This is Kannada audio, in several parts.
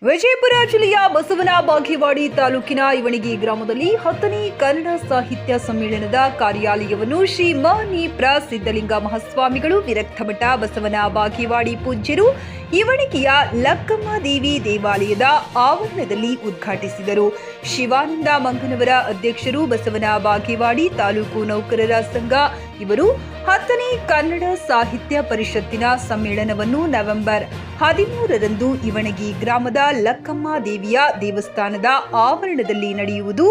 ವಿಜಯಪುರ ಜಿಲ್ಲೆಯ ಬಸವನ ಬಾಗೇವಾಡಿ ತಾಲೂಕಿನ ಇವಣಗಿ ಗ್ರಾಮದಲ್ಲಿ 10ನೇ ಕನ್ನಡ ಸಾಹಿತ್ಯ ಸಮ್ಮೇಳನದ ಕಾರ್ಯಾಲಯವನ್ನು ಶ್ರೀ ಮನಿ ಪ್ರ ಸಿದ್ದಲಿಂಗ ಮಹಾಸ್ವಾಮಿಗಳು ವಿರಕ್ತಮಠ ಬಸವನ ಬಾಗೇವಾಡಿ ಪೂಜ್ಯರು ಇವಣಗಿಯ ಲಕ್ಕಮ್ಮ ದೇವಿ ದೇವಾಲಯದ ಆವರಣದಲ್ಲಿ ಉದ್ಘಾಟಿಸಿದರು. ಶಿವಾನಂದ ಮಂಗನವರ ಅಧ್ಯಕ್ಷರು, ಬಸವನ ಬಾಗೇವಾಡಿ ತಾಲೂಕು ನೌಕರರ ಸಂಘ ಇವರು 10ನೇ ಕನ್ನಡ ಸಾಹಿತ್ಯ ಪರಿಷತ್ತಿನ ಸಮ್ಮೇಳನವನ್ನು ನವೆಂಬರ್ 13ರಂದು ಇವಣಗಿ ಗ್ರಾಮದ ಲಕ್ಕಮ್ಮ ದೇವಿಯ ದೇವಸ್ಥಾನದ ಆವರಣದಲ್ಲಿ ನಡೆಯುವುದು.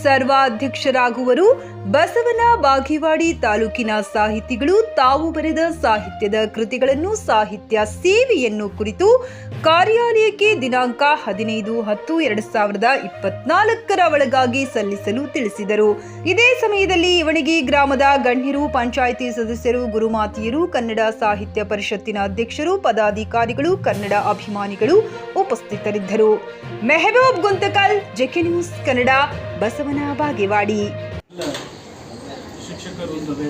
ಸರ್ವಾಧ್ಯಕ್ಷರಾಗುವರು ಬಸವನ ಬಾಗೇವಾಡಿ ತಾಲೂಕಿನ ಸಾಹಿತಿಗಳು. ತಾವು ಬರೆದ ಸಾಹಿತ್ಯದ ಕೃತಿಗಳನ್ನು ಸಾಹಿತ್ಯ ಸೇವೆಯನ್ನು ಕುರಿತು ಕಾರ್ಯಾಲಯಕ್ಕೆ ದಿನಾಂಕ 15/10/2024ರ ಒಳಗಾಗಿ ಸಲ್ಲಿಸಲು ತಿಳಿಸಿದರು. ಇದೇ ಸಮಯದಲ್ಲಿ ಇವಣಗಿ ಗ್ರಾಮದ ಗಣ್ಯರು, ಪಂಚಾಯಿತಿ ಸದಸ್ಯರು, ಗುರುಮಾತೆಯರು, ಕನ್ನಡ ಸಾಹಿತ್ಯ ಪರಿಷತ್ತಿನ ಅಧ್ಯಕ್ಷರು, ಪದಾಧಿಕಾರಿಗಳು, ಕನ್ನಡ ಅಭಿಮಾನಿಗಳು ಉಪಸ್ಥಿತರಿದ್ದರು. Mehboob Guntakal, JK news Kannada, Basavana Bagewadi. ಶಿಕ್ಷಕರು ಇಲ್ಲದೆ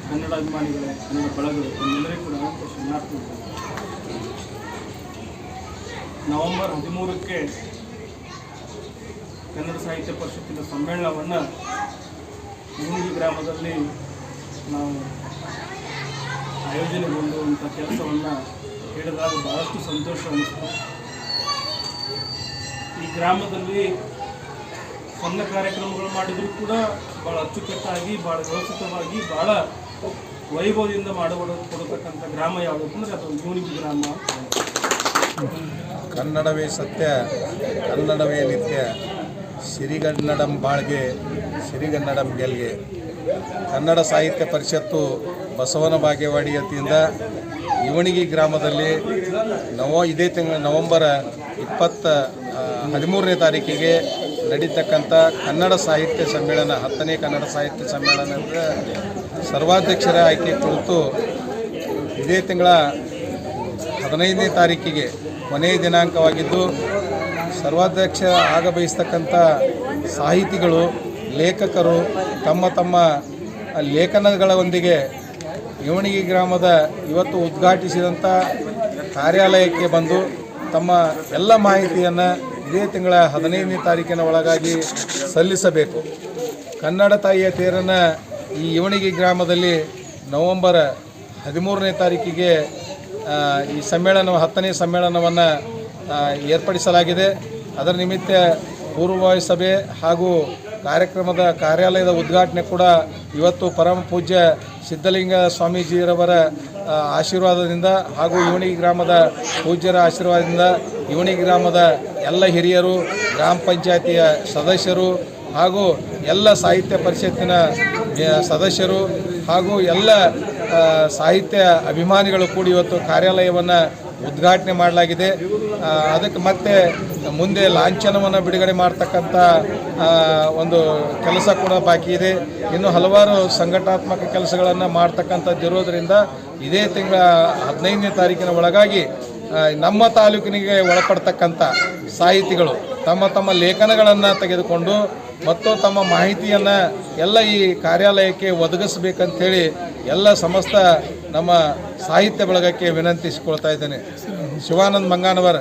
ಕನ್ನಡ ಅಭಿಮಾನಿಗಳೇ, ಕನ್ನಡ ಬಳಗಗಳು ಎಲ್ಲರಿಗೂ ಕೂಡ ಶರಣಾರ್ಥಿ. ನವೆಂಬರ್ 13ಕ್ಕೆ ಕನ್ನಡ ಸಾಹಿತ್ಯ ಪರಿಷತ್ತಿನ ಸಮ್ಮೇಳನವನ್ನು ಇವಣಗಿ ಗ್ರಾಮದಲ್ಲಿ ನಾವು ಆಯೋಜನೆಗೊಂಡುವಂಥ ಕೆಲಸವನ್ನು ಹೇಳಿದಾಗ ಬಹಳಷ್ಟು ಸಂತೋಷ ಅನ್ನಿಸ್ತು. ಈ ಗ್ರಾಮದಲ್ಲಿ ಸಣ್ಣ ಕಾರ್ಯಕ್ರಮಗಳು ಮಾಡಿದರೂ ಕೂಡ ಭಾಳ ಅಚ್ಚುಕಟ್ಟಾಗಿ, ಭಾಳ ವ್ಯವಸ್ಥಿತವಾಗಿ, ಭಾಳ ವೈಭವದಿಂದ ಕೊಡತಕ್ಕಂಥ ಗ್ರಾಮ ಯಾವುದು ಅಂದರೆ ಅದು ಇವಣಗಿ ಗ್ರಾಮ. ಕನ್ನಡವೇ ಸತ್ಯ, ಕನ್ನಡವೇ ನಿತ್ಯ, ಸಿರಿಗನ್ನಡಂ ಬಾಳ್ಗೆ, ಸಿರಿಗನ್ನಡಂ ಗೆಲ್ಗೆ. ಕನ್ನಡ ಸಾಹಿತ್ಯ ಪರಿಷತ್ತು ಬಸವನ ಬಾಗೇವಾಡಿ ವತಿಯಿಂದ ಇವಣಗಿ ಗ್ರಾಮದಲ್ಲಿ ಇದೇ ತಿಂಗಳ ನವೆಂಬರ್ 13ನೇ ತಾರೀಕಿಗೆ ನಡೀತಕ್ಕಂಥ ಕನ್ನಡ ಸಾಹಿತ್ಯ ಸಮ್ಮೇಳನ, 10ನೇ ಕನ್ನಡ ಸಾಹಿತ್ಯ ಸಮ್ಮೇಳನದ ಸರ್ವಾಧ್ಯಕ್ಷರ ಆಯ್ಕೆ ಕುರಿತು ಇದೇ ತಿಂಗಳ 15ನೇ ತಾರೀಕಿಗೆ ಕೊನೆಯ ದಿನಾಂಕವಾಗಿದ್ದು, ಸರ್ವಾಧ್ಯಕ್ಷ ಆಗಬಯಸ್ತಕ್ಕಂಥ ಸಾಹಿತಿಗಳು, ಲೇಖಕರು ತಮ್ಮ ತಮ್ಮ ಲೇಖನಗಳೊಂದಿಗೆ ಇವಣಗಿ ಗ್ರಾಮದ ಇವತ್ತು ಉದ್ಘಾಟಿಸಿದಂಥ ಕಾರ್ಯಾಲಯಕ್ಕೆ ಬಂದು ತಮ್ಮ ಎಲ್ಲ ಮಾಹಿತಿಯನ್ನು ಇದೇ ತಿಂಗಳ 15ನೇ ತಾರೀಕಿನ ಒಳಗಾಗಿ ಸಲ್ಲಿಸಬೇಕು. ಕನ್ನಡ ತಾಯಿಯ ತೇರನ್ನು ಈ ಇವಣಗಿ ಗ್ರಾಮದಲ್ಲಿ ನವೆಂಬರ್ 13ನೇ ತಾರೀಕಿಗೆ ಈ 10ನೇ ಸಮ್ಮೇಳನವನ್ನು ಏರ್ಪಡಿಸಲಾಗಿದೆ. ಅದರ ನಿಮಿತ್ತ ಪೂರ್ವಭಾವಿ ಸಭೆ ಹಾಗೂ ಕಾರ್ಯಕ್ರಮದ ಕಾರ್ಯಾಲಯದ ಉದ್ಘಾಟನೆ ಕೂಡ ಇವತ್ತು ಪರಮ ಪೂಜ್ಯ ಸಿದ್ದಲಿಂಗ ಸ್ವಾಮೀಜಿಯವರ ಆಶೀರ್ವಾದದಿಂದ ಹಾಗೂ ಇವಣಗಿ ಗ್ರಾಮದ ಪೂಜ್ಯರ ಆಶೀರ್ವಾದದಿಂದ ಇವಣಗಿ ಗ್ರಾಮದ ಎಲ್ಲ ಹಿರಿಯರು, ಗ್ರಾಮ ಪಂಚಾಯತಿಯ ಸದಸ್ಯರು ಹಾಗೂ ಎಲ್ಲ ಸಾಹಿತ್ಯ ಪರಿಷತ್ತಿನ ಸದಸ್ಯರು ಹಾಗೂ ಎಲ್ಲ ಸಾಹಿತ್ಯ ಅಭಿಮಾನಿಗಳು ಕೂಡಿ ಇವತ್ತು ಕಾರ್ಯಾಲಯವನ್ನು ಉದ್ಘಾಟನೆ ಮಾಡಲಾಗಿದೆ. ಅದಕ್ಕೆ ಮತ್ತೆ ಮುಂದೆ ಲಾಂಛನವನ್ನು ಬಿಡುಗಡೆ ಮಾಡ್ತಕ್ಕಂಥ ಒಂದು ಕೆಲಸ ಕೂಡ ಬಾಕಿ ಇದೆ. ಇನ್ನು ಹಲವಾರು ಸಂಘಟನಾತ್ಮಕ ಕೆಲಸಗಳನ್ನು ಮಾಡ್ತಕ್ಕಂಥದ್ದು ಇರೋದರಿಂದ ಇದೇ ತಿಂಗಳ 15ನೇ ತಾರೀಕಿನ ಒಳಗಾಗಿ ನಮ್ಮ ತಾಲೂಕಿನಿಗೆ ಒಳಪಡ್ತಕ್ಕಂಥ ಸಾಹಿತಿಗಳು ತಮ್ಮ ತಮ್ಮ ಲೇಖನಗಳನ್ನು ತೆಗೆದುಕೊಂಡು ಮತ್ತು ತಮ್ಮ ಮಾಹಿತಿಯನ್ನು ಎಲ್ಲ ಈ ಕಾರ್ಯಾಲಯಕ್ಕೆ ಒದಗಿಸಬೇಕಂಥೇಳಿ ಎಲ್ಲ ಸಮಸ್ತ ನಮ್ಮ ಸಾಹಿತ್ಯ ಬಳಗಕ್ಕೆ ವಿನಂತಿಸಿಕೊಳ್ತಾ ಇದ್ದೇನೆ. ಶಿವಾನಂದ ಮಂಗನವರ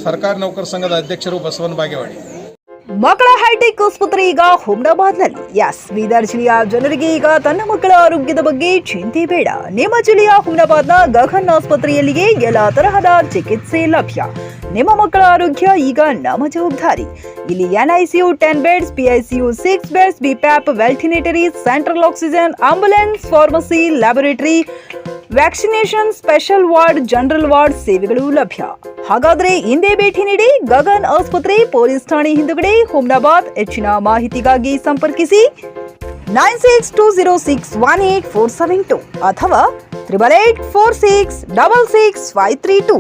ಸರ್ಕಾರಿ ನೌಕರ ಸಂಘದ ಅಧ್ಯಕ್ಷರು, ಬಸವನ ಬಾಗೇವಾಡಿ. ಮಕ್ಕಳ ಹೈಟೆಕ್ ಆಸ್ಪತ್ರೆ ಈಗ ಹುಮ್ನಾಬಾದ್ನಲ್ಲಿ. ಬೀದರ್ ಜಿಲ್ಲೆಯ ಜನರಿಗೆ ಈಗ ತನ್ನ ಮಕ್ಕಳ ಆರೋಗ್ಯದ ಬಗ್ಗೆ ಚಿಂತೆ ಬೇಡ. ನಿಮ್ಮ ಜಿಲ್ಲೆಯ ಹುಮ್ನಾಬಾದ್ನ ಗಗನ್ ಆಸ್ಪತ್ರೆಯಲ್ಲಿಯೇ ಎಲ್ಲ ತರಹದ ಚಿಕಿತ್ಸೆ ಲಭ್ಯ. ನಿಮ್ಮ ಮಕ್ಕಳ ಆರೋಗ್ಯ ಈಗ ನಮ್ಮ ಜವಾಬ್ದಾರಿ. ಇಲ್ಲಿ NICU 10 beds, PICU 6 beds, BPAP, ವೆಂಟಿಲೇಟರಿ, central oxygen, ambulance, pharmacy, laboratory, vaccination, special ward, general ward ಸೇವೆಗಳು ಲಭ್ಯ. ಹಾಗಾದ್ರೆ ಹಿಂದೆ ಭೇಟಿ ನೀಡಿ ಗಗನ್ ಆಸ್ಪತ್ರೆ, ಪೊಲೀಸ್ ಠಾಣೆ ಹಿಂದುಗಡೆ, ಹುಮ್ನಾಬಾದ್. ಹೆಚ್ಚಿನ ಮಾಹಿತಿಗಾಗಿ ಸಂಪರ್ಕಿಸಿ 9620618472 ಅಥವಾ 8884666532.